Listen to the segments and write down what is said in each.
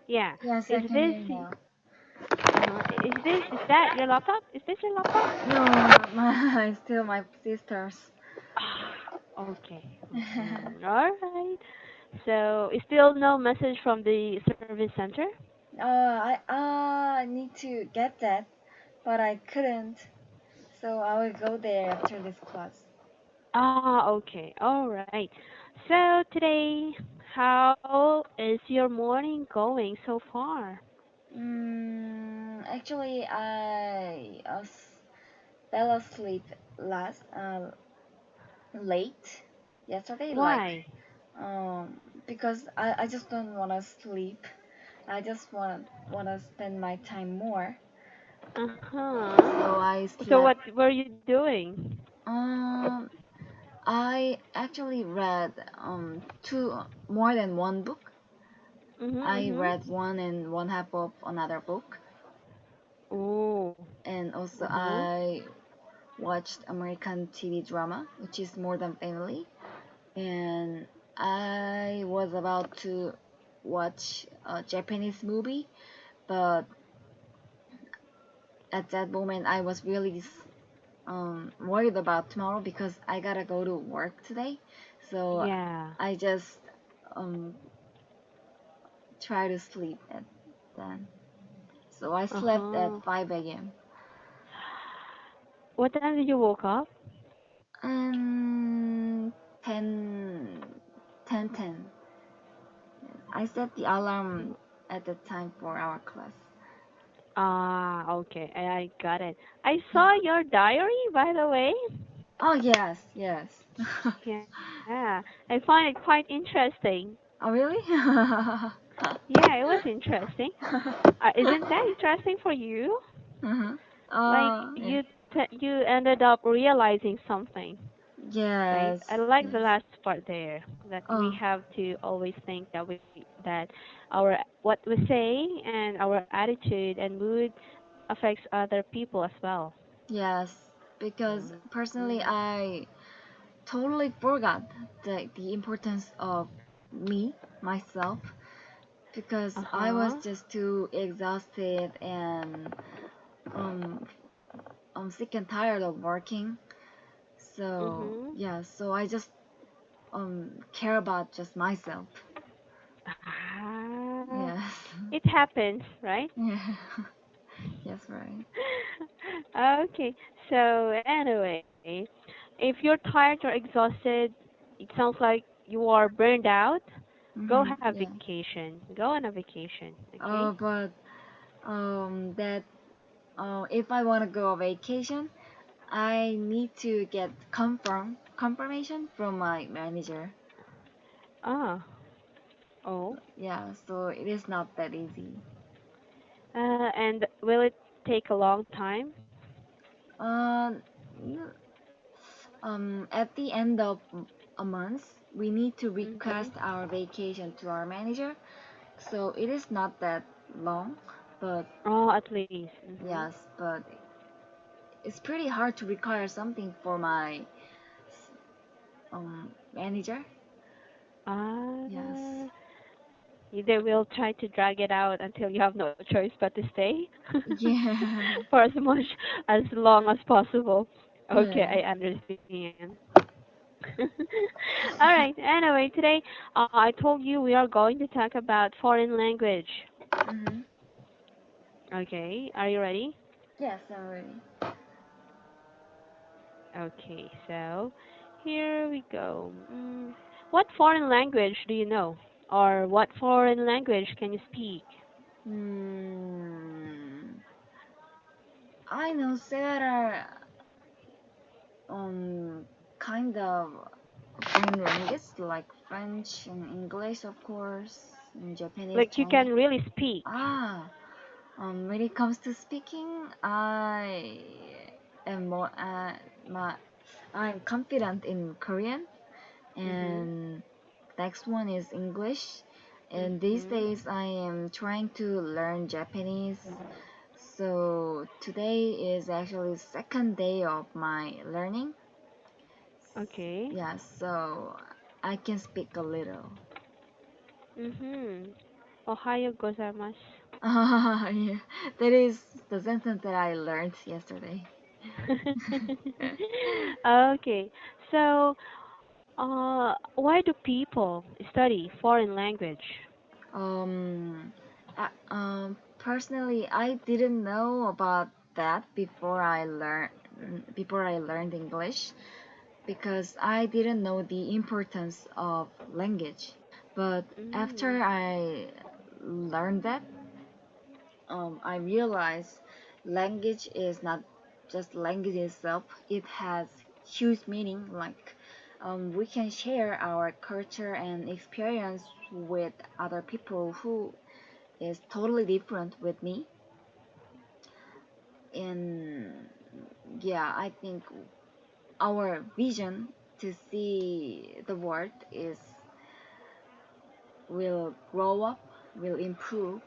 Yeah. Yes, I Is can this hear you now. is that your laptop? Is this your laptop? No, not my, still my sister's. Ah, okay. All right. So, is still no message from the service center? I need to get that, but I couldn't. So I will go there after this class. Ah, okay. All right. So, today, how is your morning going so far? Actually, fell asleep last late yesterday, like Why? um because I just don't wanna sleep. I just wanna spend my time more. Uh-huh. So I So, slept. what were you doing? Um, I actually read two more than one book. I Mm-hmm. read one and one half of another book, Oh. and also Uh-huh. I watched American TV drama, which is More Than Family, and I was about to watch a Japanese movie, but at that moment I was really worried about tomorrow because I gotta go to work today. So Yeah. I just um, try to sleep at then. So I slept at Uh-huh. 5 a.m. What time did you woke up? and 10, 10:10. I set the alarm at the time for our class. Ah, okay. I got it. I saw your diary, by the way. Oh yes, yes. Yeah. I find it quite interesting. Oh really? Yeah, it was interesting. Isn't that interesting for you? uh-huh. Like Yeah. you ended up realizing something, right? Yes, I like the yes. last part there that we Oh, have to always think that that our what we say and our attitude and mood affects other people as well. yes. Because personally, Mm. I totally forgot the importance of me, myself, because I was Uh-huh. just too exhausted and um, I'm sick and tired of working. So Mhm. yeah, so I just care about just myself. Ah, Yes. it happens, right? Yeah. Yes, right. Okay. So anyway, if you're tired or exhausted, it sounds like you are burned out. Go have Yeah. vacation. Go on a vacation. Okay. But that if I want to go on vacation, I need to get confirmation from my manager. Ah. Oh. Yeah, so it is not that easy. And will it take a long time? Uh, n- at the end of a month, we need to Mhm. request our vacation to our manager. So it is not that long, but Oh, at least. Mhm. yes, but it's pretty hard to require something for my manager. Yes. Ah. They will try to drag it out until you have no choice but to stay Yeah. for as much as long as possible. Okay, Yeah. I understand. All right. Anyway, today I told you we are going to talk about foreign language. hmm Okay, are you ready? Yes, I'm ready. Okay, so here we go. What foreign language do you know? Or what foreign language can you speak? Hmm. I know several um kind of foreign languages like French and English, of course, and Japanese, Like you Chinese. can really speak. Ah, when it comes to speaking, I am more I'm confident in Korean, Mhm. and next one is English. And these Mhm. days, I am trying to learn Japanese. So today is actually second day of my learning. Okay. Yeah, so I can speak a little. Mhm. Ohio gozaimasu. Yeah, that is the sentence that I learned yesterday. Okay, so why do people study foreign language? Um, Personally, I didn't know about that before I learned English because I didn't know the importance of language. But Mm, after I learned that, I realized language is not just language itself. It has huge meaning. Like we can share our culture and experience with other people who is totally different with me. And yeah, I think our vision to see the world is will grow up, will improve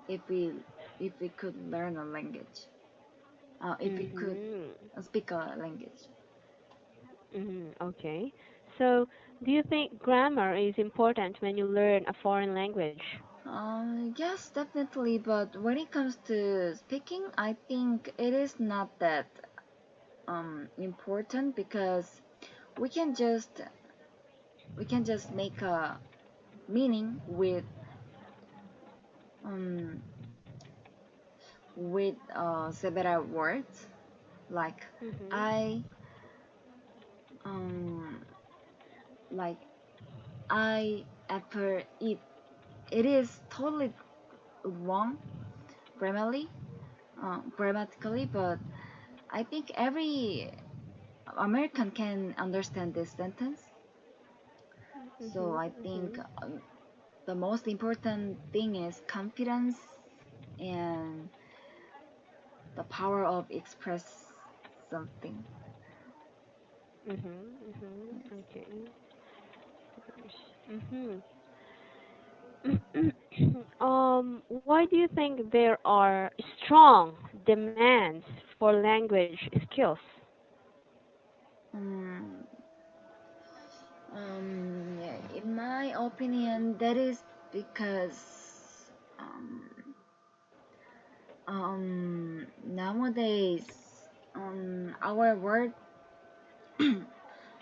if we could learn a language. If we could mhm, speak a language. mhm. Okay. So, do you think grammar is important when you learn a foreign language? Yes, definitely. But when it comes to speaking, I think it is not that important because we can just we can just make a meaning um with several words like Mhm, I um like I apple eat. It is totally wrong grammatically, but I think every American can understand this sentence. So mhm, I think mhm, the most important thing is confidence and the power of express something. mhm, mhm. Okay. Mhm. Why do you think there are strong demands for language skills? Um, yeah, in my opinion, that is because nowadays our word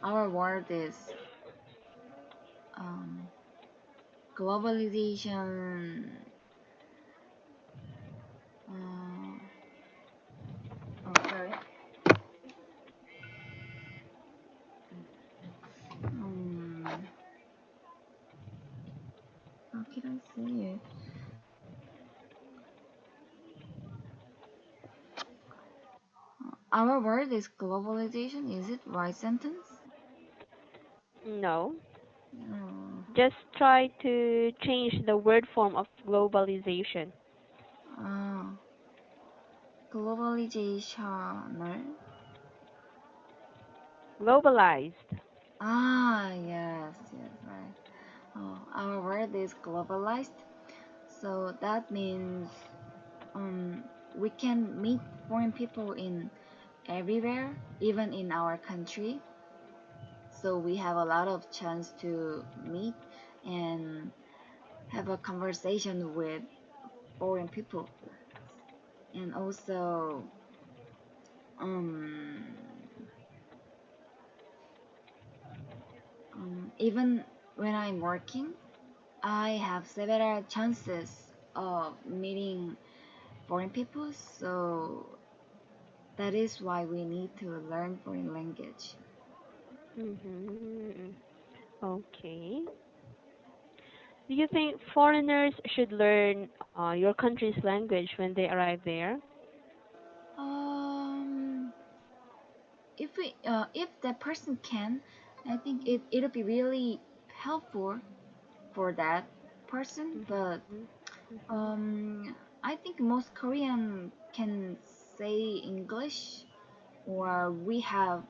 our word is um, globalization. Uh, sorry. Um, how can I say it? Our word is globalization. Is it right sentence? No. Uh, Just try to change the word form of globalization. uh, globalizational. Globalized. Ah, yes, yes, right. Our word is globalized, so that means um, we can meet foreign people in everywhere, even in our country. So we have a lot of chance to meet and have a conversation with foreign people, and also um, even when I'm working, I have several chances of meeting foreign people, so that is why we need to learn foreign language. Mhm. Okay. Do you think foreigners should learn your country's language when they arrive there? Um, if that person can, I think it'll be really helpful for that person. But Mhm. Mhm. I think most Korean can say English, or we have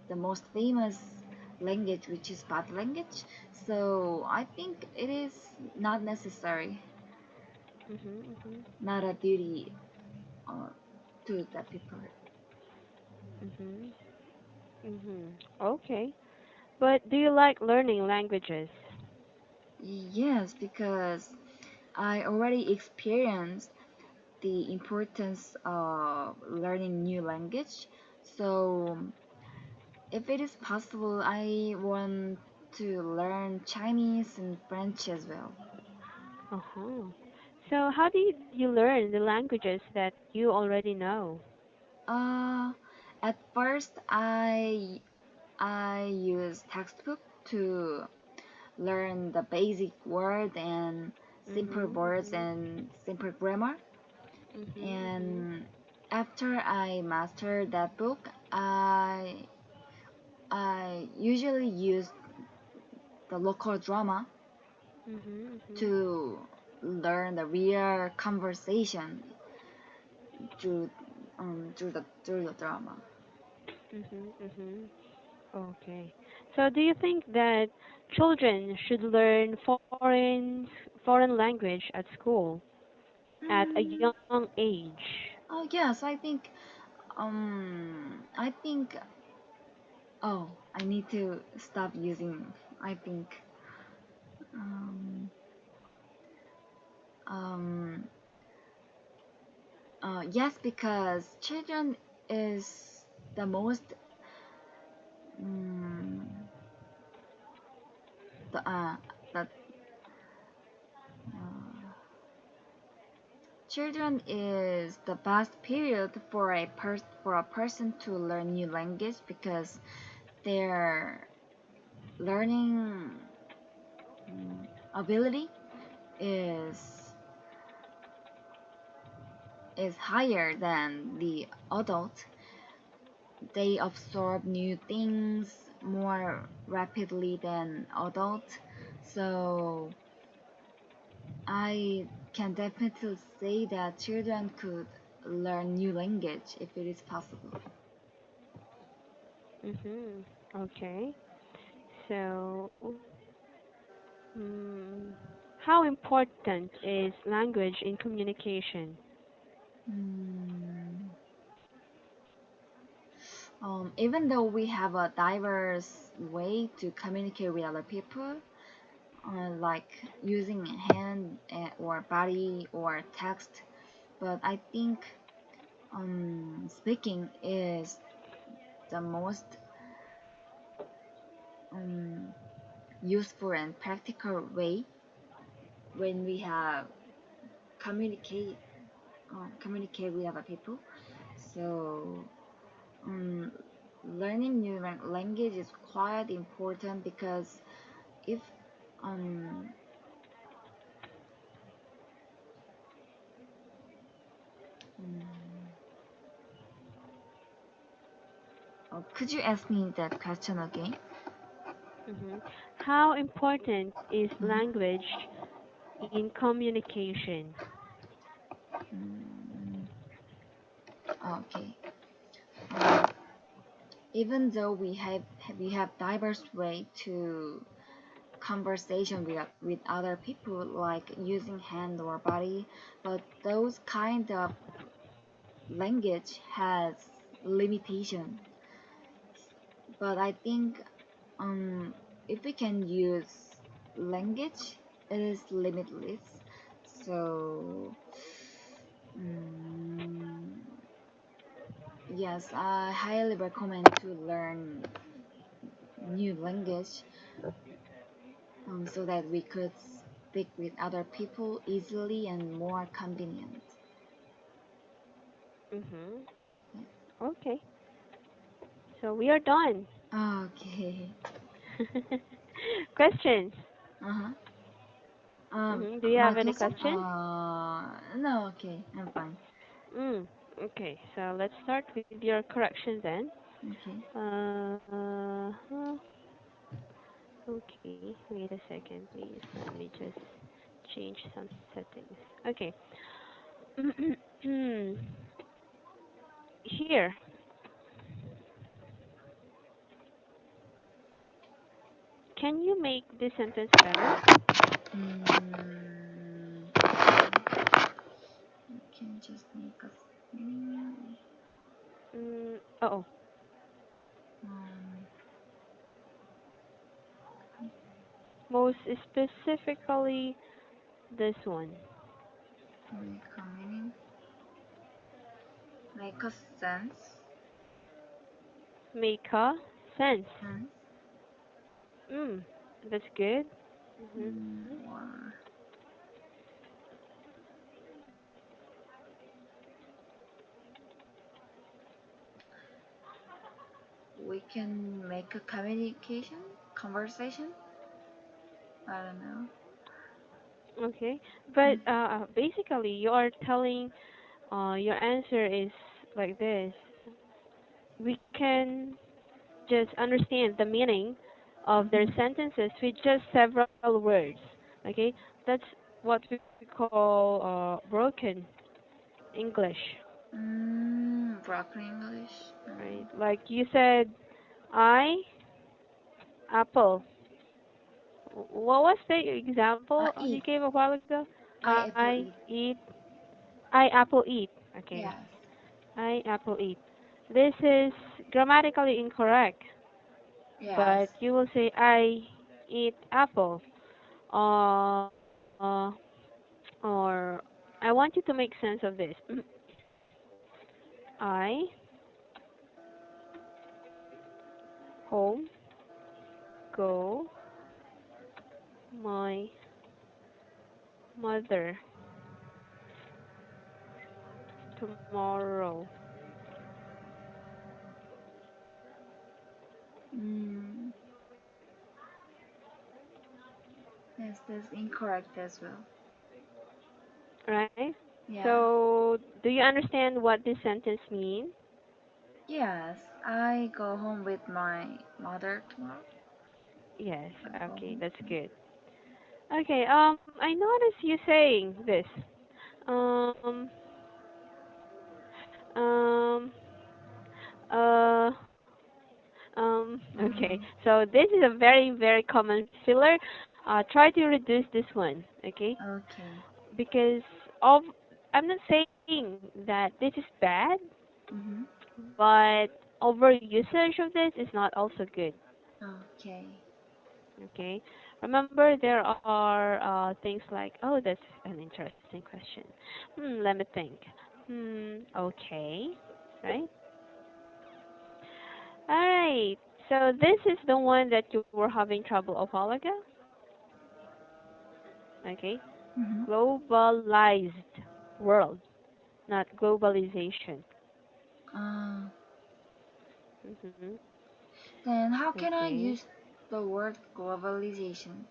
the most famous language, which is bad language. So I think it is not necessary, Mhm. Mhm. not a duty uh, to the people. Mhm. Mhm. Okay. But do you like learning languages? Yes, because I already experienced the importance of learning new language. So if it is possible, I want to learn Chinese and French as well. Uh-huh. So how did you learn the languages that you already know? Uh, at first, I use textbook to learn the basic word and simple Mhm. words Mhm. and simple grammar. Mhm. Mhm. And after I mastered that book, I usually use the local drama Mhm. Mhm. to learn the real conversation through through the drama. Mhm. Mhm. Okay. So do you think that children should learn foreign language at school at a Mm, young age? oh yes, I think I need to stop using I think um um yes, because children is the most um, the the children is the best period for for a person to learn new language because their learning ability is is higher than the adult. They absorb new things more rapidly than adults. So I can definitely say that children could learn new language if it is possible. Mhm. Okay. So, mm, how important is language in communication? Hmm. Even though we have a diverse way to communicate with other people, like using hand or body or text, but I think speaking is the most um, useful and practical way when we have communicate communicate with other people. So um, learning new language is quite important because if um, mm, could you ask me that question again? Mhm. How important is Mhm. language in communication? Mm, okay. Um, Even though we have diverse way to conversation with other people, like using hand or body, but those kind of language has limitation. But I think if we can use language, it is limitless. So mm, yes, I highly recommend to learn new language so that we could speak with other people easily and more convenient. Mhm. Okay. So we are done. Okay. Questions? Uh-huh. Do you My have any question? question? No, okay, I'm fine. Mm. Okay. So let's start with your correction then. Okay. Okay. Wait a second, please. Let me just change some settings. Okay. Here. Can you make this sentence better? You can just make us. Mm, Oh. um, Most specifically, this one. Make a meaning, make a sense. Make a sense. Sense. Mm, that's good. Mhm. Or we can make a communication, conversation. I don't know. Okay, but basically, you are telling your answer is like this. We can just understand the meaning of their Mm-hmm. sentences with just several words. Okay, that's what we call broken English, Broken English. right? Like you said, I apple. What was the example you Eat. gave a while ago? I I apple eat. eat. I apple eat. Okay, Yes. I apple eat. This is grammatically incorrect, Yes. but you will say I eat apple. Or I want you to make sense of this. I home go my mother tomorrow. Mm, yes, that's incorrect as well. Right? Yes. So, do you understand what this sentence means? Yes. I go home with my mother tomorrow. Yes. I go Okay, home. that's good. Okay. I noticed you saying this. Um. Um. Uh. Okay. Mm-hmm. So this is a very, very common filler. Try to reduce this one. Okay. Okay. Because of I'm not saying that this is bad, Mm-hmm. but over usage of this is not also good. Okay. Okay. Remember, there are things like, oh, that's an interesting question. Let me think. Okay. Right. All right. So this is the one that you were having trouble a while ago. Okay. Mm-hmm. Globalized world, not globalization. Uh, hmm then how can I Okay. use the word globalization?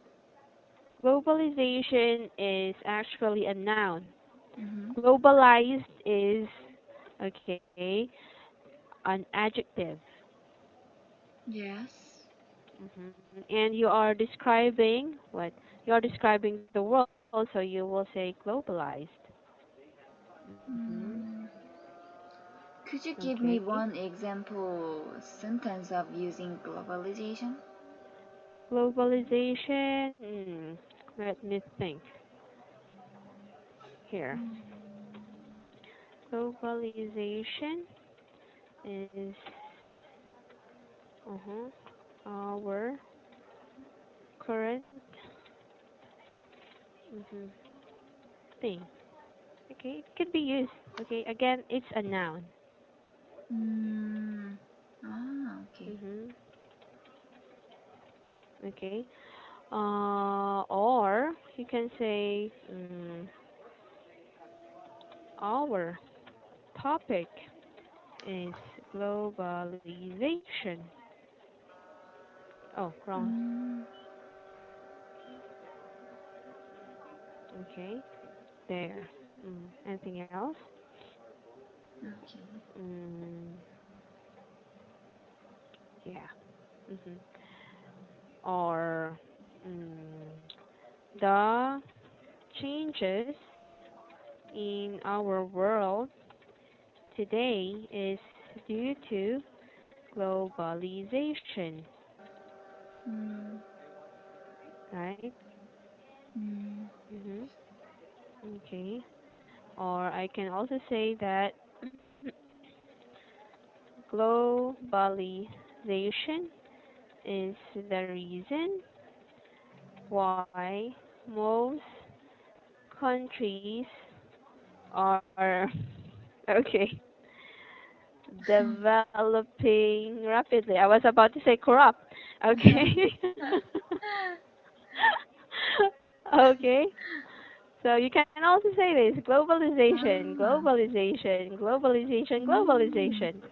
Globalization is actually a noun. Mm-hmm. Globalized is, okay, an adjective. Yes. And you are describing what? You are describing the world, so you will say globalized. hmm Mm. Could you give me Okay. one example sentence of using globalization? Globalization. Let me think here. Globalization is our current hmm thing. Okay, it could be used. Okay, again, it's a noun. Mm. Ah, okay. hmm Okay, or you can say our topic is globalization. Oh, wrong. Mm. Okay, there. Anything else? Okay. Mm, yeah. hmm Or mm, the changes in our world today is due to globalization, Mm. right? Mm. hmm Okay. Or I can also say that globalization is the reason why most countries Or okay, developing rapidly. I was about to say corrupt. Okay. Okay. So you can also say this: globalization, Ah. globalization, globalization, Mm. globalization.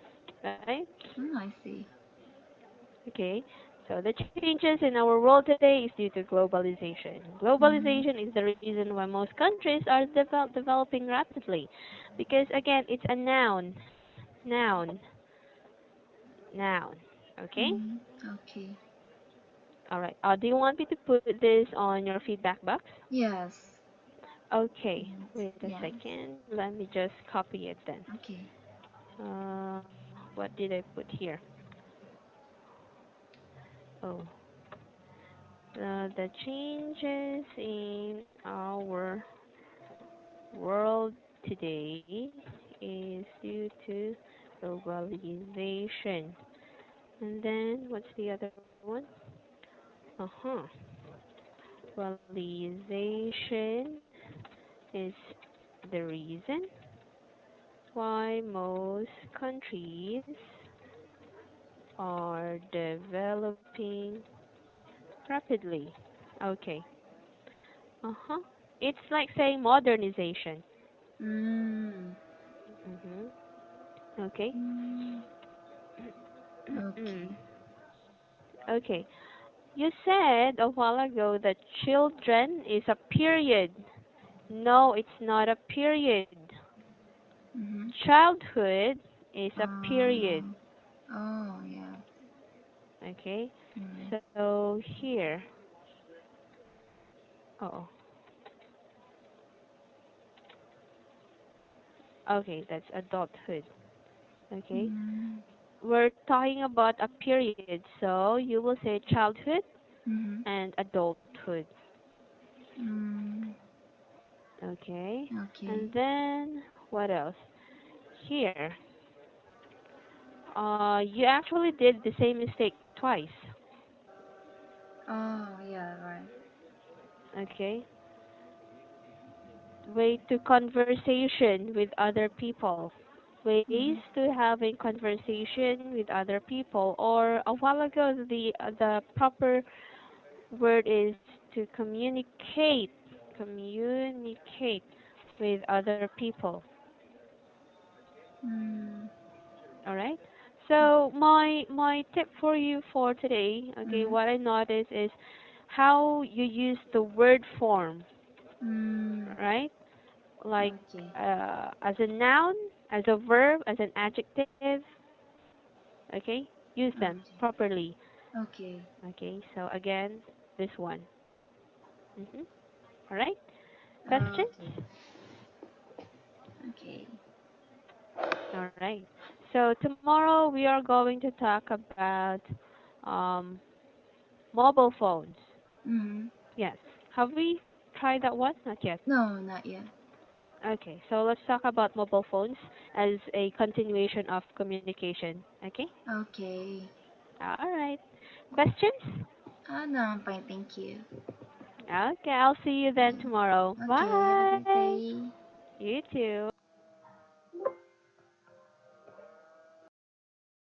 Right? Mm, I see. Okay. So the changes in our world today is due to globalization. Mm. Globalization is the reason why most countries are developing rapidly, because again, it's a noun, noun, noun. Okay. Mm. Okay. All right. Do you want me to put this on your feedback box? Yes. Okay. Yes. Wait a Yes. second. Let me just copy it then. Okay. Uh, what did I put here? Oh, the changes in our world today is due to globalization. And then what's the other one? Uh-huh. Globalization is the reason why most countries are developing rapidly. Okay. Uh-huh. It's like saying modernization. Mm. Mhm. Okay. Mm. Okay. Okay. You said a while ago that children is a period. No, it's not a period. Mm-hmm. Childhood is a period. Uh, oh, yeah. Okay. Mm. So here. Oh. Okay, that's adulthood. Okay. Mm. We're talking about a period, so you will say childhood Mm-hmm. and adulthood. Mm. Okay. Okay. And then what else? Here. You actually did the same mistake twice. Oh, yeah, right. Okay. Way to conversation with other people. Ways Mm-hmm. to having conversation with other people. Or a while ago, the proper word is to communicate. Communicate with other people. Mm. All right. So my tip for you for today, okay, Mm-hmm. what I noticed is how you use the word form, Mm. right? Like Okay. as a noun, as a verb, as an adjective. Okay, use them Okay. properly. Okay. Okay. So again, this one. Mhm. All right. Okay. Questions? Okay. All right. So tomorrow we are going to talk about um, mobile phones. Mm-hmm. Yes. Have we tried that one? Not yet. No, not yet. Okay, so let's talk about mobile phones as a continuation of communication. Okay? Okay. All right. Questions? No, I'm fine, thank you. Okay, I'll see you then tomorrow. Okay, have a great Bye. day. You too.